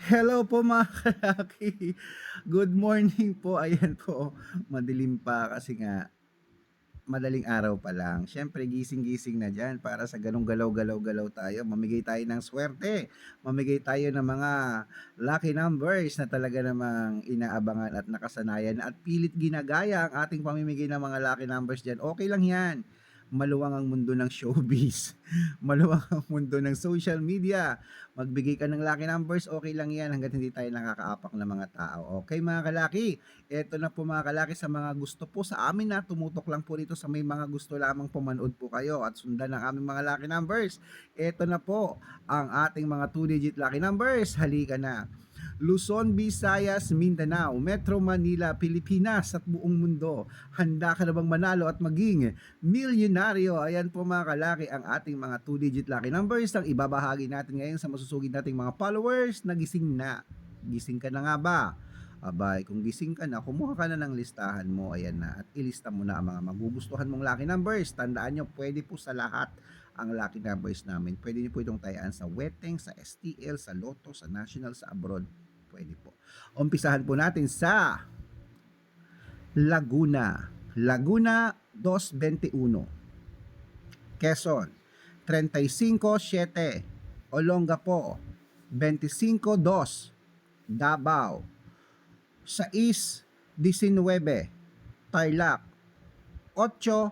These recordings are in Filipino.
Hello po mga kalaki. Good morning po. Ayan po, madilim pa kasi nga madaling araw pa lang. Siyempre gising-gising na diyan para sa ganung galaw-galaw-galaw tayo. Mamigay tayo ng swerte. Mamigay tayo ng mga lucky numbers na talaga namang inaabangan at nakasanayan at pilit ginagaya ang ating pamimigay ng mga lucky numbers diyan. Okay lang 'yan. Maluwang ang mundo ng showbiz. Maluwang ang mundo ng social media. Magbigay ka ng lucky numbers, okay lang 'yan hangga't hindi tayo nakakaapak ng mga tao. Okay mga kalaki, eto na po mga kalaki sa mga gusto po sa amin na tumutok lang po dito sa may mga gusto lamang po manood po kayo at sundan ang aming mga lucky numbers. Eto na po ang ating mga 2-digit lucky numbers. Halika na. Luzon, Visayas, Mindanao, Metro Manila, Pilipinas at buong mundo. Handa ka na bang manalo at maging milyonaryo? Ayan po mga kalaki ang ating mga 2-digit lucky numbers ang ibabahagi natin ngayon sa masusugid nating mga followers na gising na. Gising ka na nga ba? Abay, kung gising ka na, kumuha ka na ng listahan mo, ayan na, at ilista mo na ang mga magugustuhan mong lucky numbers. Tandaan nyo, pwede po sa lahat ang lucky numbers namin. Pwede nyo po itong tayaan sa Weteng, sa STL, sa Lotto, sa National, sa Abroad. Pwede po. Umpisahan po natin sa Laguna. Laguna 221. Quezon 35-7. Olongapo 25-2. Davao 6-19. Tarlac 8-1.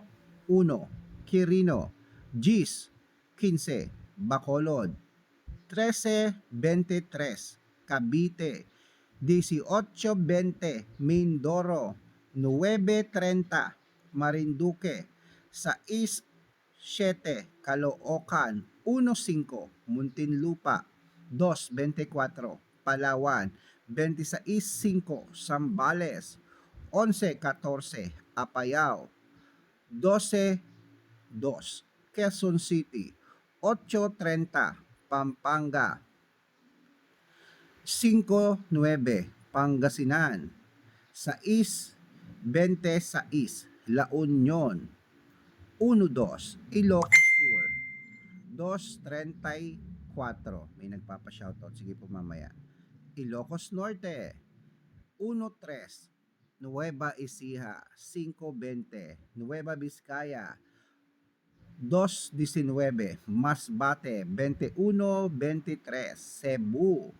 Quirino Gis 15. Bacolod 13-23. Cavite 18-20. Mindoro 9-30. Marinduque 6-7. Caloocan 1-5. Muntinlupa 2-24. Palawan 26-5. Zambales 11-14. Apayao 12-2. Quezon City 8-30. Pampanga 5-9. Pangasinan 6-26. La Union 1-2. Ilocos Sur 2-34. May nagpapa-shoutout. Sige po mamaya. Ilocos Norte 1-3. Nueva Ecija 5-20. Nueva Vizcaya 2-19. Masbate 21-23. Cebu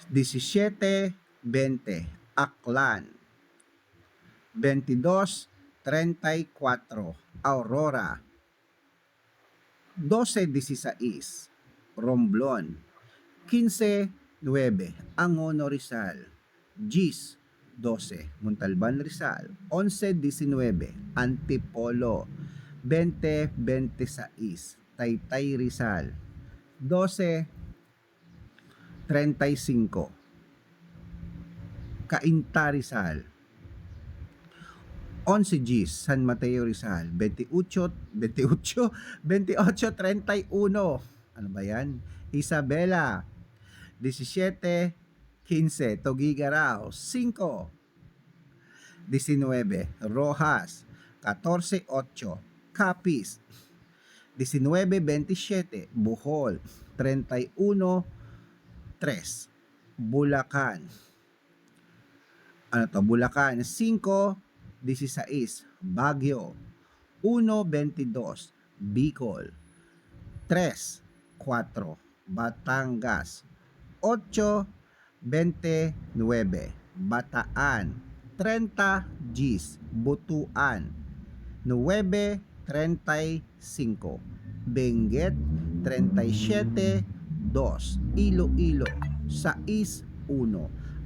17-20. Aklan 22-34. Aurora 12-16. Romblon 15-9. Angono Rizal Gis 12. Montalban Rizal 11-19. Antipolo 20-26. Taytay Rizal 12-35. Cainta Rizal 11 Gs. San Mateo Rizal 28-31. Ano ba yan? Isabela 17-15. Tugigaraw 5-19. Rojas 14-8. Capiz 19-27. Bohol 31-3. Bulacan Bulacan 5-16. Baguio 1-22. Bicol 3-4. Batangas 8-29. Bataan 30 Gs. Butuan 9-35. Benguet 37-2. Iloilo 6-1.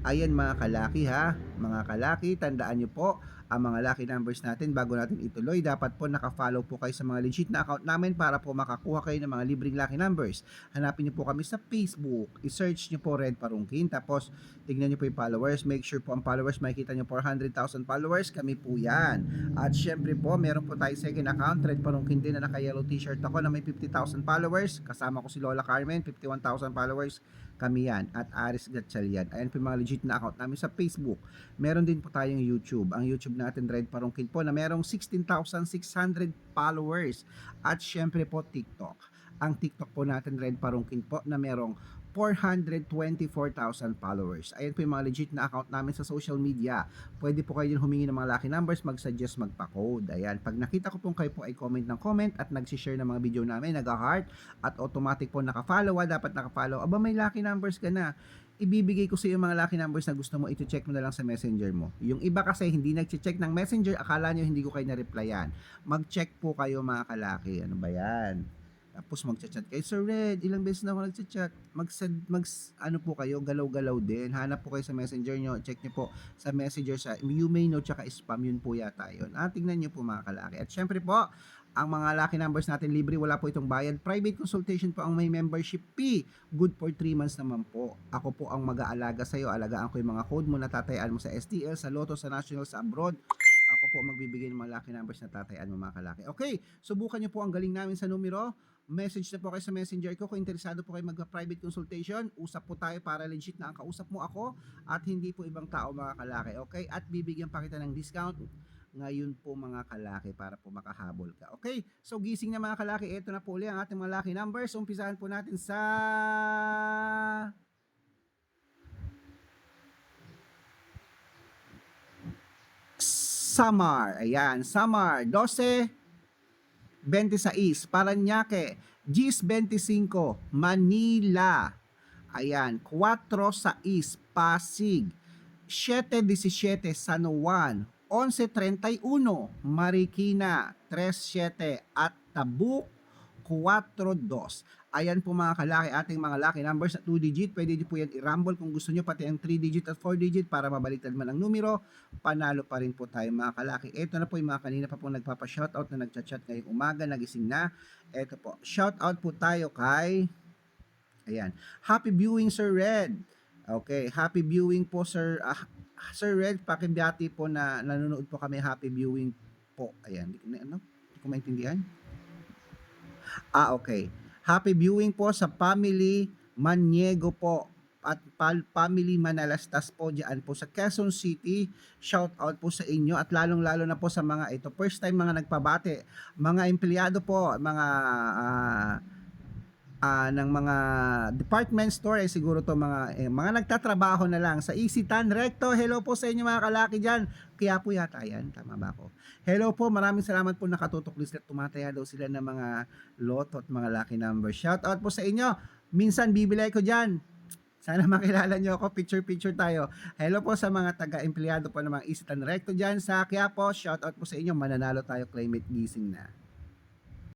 Ayan mga kalaki ha, mga kalaki, tandaan nyo po ang mga lucky numbers natin bago natin ituloy. Dapat po naka-follow po kayo sa mga legit na account namin para po makakuha kayo ng mga libreng lucky numbers. Hanapin nyo po kami sa Facebook, i-search nyo po Red Parungkin, tapos tignan nyo po yung followers. Make sure po ang followers, makikita nyo 400,000 followers, kami po yan. At syempre po, meron po tayo second account, Red Parungkin din na naka-yellow t-shirt ako na may 50,000 followers. Kasama ko si Lola Carmen, 51,000 followers. Kami yan. At Aris Gatchalian. Ayan po yung mga legit na account namin sa Facebook. Meron din po tayong YouTube. Ang YouTube natin, Red Parungkin po, na merong 16,600 followers. At syempre po, TikTok. Ang TikTok po natin, Red Parungkin po, na merong 424,000 followers. Ayan po yung mga legit na account namin sa social media. Pwede po kayo din humingi ng mga lucky numbers, mag-suggest, magpa-code. Ayan, pag nakita ko pong kayo po ay comment ng comment at nag-share ng mga video namin, nag-heart at automatic po naka-follow, dapat naka-follow. Aba, may lucky numbers ka na. Ibibigay ko sa iyo mga lucky numbers na gusto mo, ito-check mo na lang sa messenger mo. Yung iba kasi hindi nag-check ng messenger, akala nyo hindi ko kayo na-replyan. Mag-check po kayo mga kalaki. Ano ba yan? Tapos magchat-chat kayo, Sir Red, ilang beses na ako nagchat-chat. Ano po kayo, galaw-galaw din. Hanap po kayo sa messenger nyo, check nyo po sa messenger sa you may know, tsaka spam, yun po yata yun. Tingnan nyo po mga kalaki. At syempre po, ang mga lucky numbers natin libre, wala po itong bayad. Private consultation po ang may membership fee. Good for 3 months naman po. Ako po ang mag-aalaga sa iyo. Alagaan ko yung mga code mo na tatayaan mo sa STL, sa Lotto, sa National, sa abroad. Ako po magbibigay ng mga lucky numbers na tatayaan mo mga kalaki. Okay, subukan nyo po ang galing namin sa numero. Message na po kayo sa messenger ko kung interesado po kayo mag-private consultation. Usap po tayo para legit na ang kausap mo ako at hindi po ibang tao mga kalaki. Okay, at bibigyan pa kita ng discount ngayon po mga kalaki para po makahabol ka. Okay, so gising na mga kalaki. Ito na po ulit ang ating mga lucky numbers. Umpisahan po natin sa Samar. Ayan, Samar 12-26, Paranaque 10-25, Manila. Ayan, 4-6, Pasig 7-17, San Juan 11-31, Marikina 3-7 at Tabuk 4-2. Ayan po mga kalaki, ating mga lucky numbers na 2 digit. Pwede po yan i-rumble kung gusto nyo, pati ang 3 digit at 4 digit para mabaliktad man ang numero. Panalo pa rin po tayo mga kalaki. Ito na po yung mga kanina pa po nagpapa-shoutout na nagchat-chat ngayong umaga, nagising na. Ito po, shoutout po tayo kay, ayan, happy viewing Sir Red. Okay, happy viewing po Sir Sir Red, pakibiyati po na nanonood po kami, happy viewing po. Ayan, hindi ko maintindihan. Okay. Happy viewing po sa family Maniego po at family Manalastas po diyan po sa Quezon City. Shout out po sa inyo at lalong-lalo na po sa mga ito first time mga nagpabate, mga empleyado po, mga ng mga department store siguro to mga nagtatrabaho na lang sa Isitan Recto. Hello po sa inyo mga kalaki diyan. Kaya po yata yan, tama ba ako? Hello po, maraming salamat po nakatutok list at tumataya daw sila ng mga loto at mga lucky numbers. Shout out po sa inyo. Minsan bibili ko diyan. Sana makilala nyo ako, picture tayo. Hello po sa mga taga-empleyado po ng mga Isitan Recto diyan sa Quiapo. Shout out po sa inyo, mananalo tayo, claim it, gising na.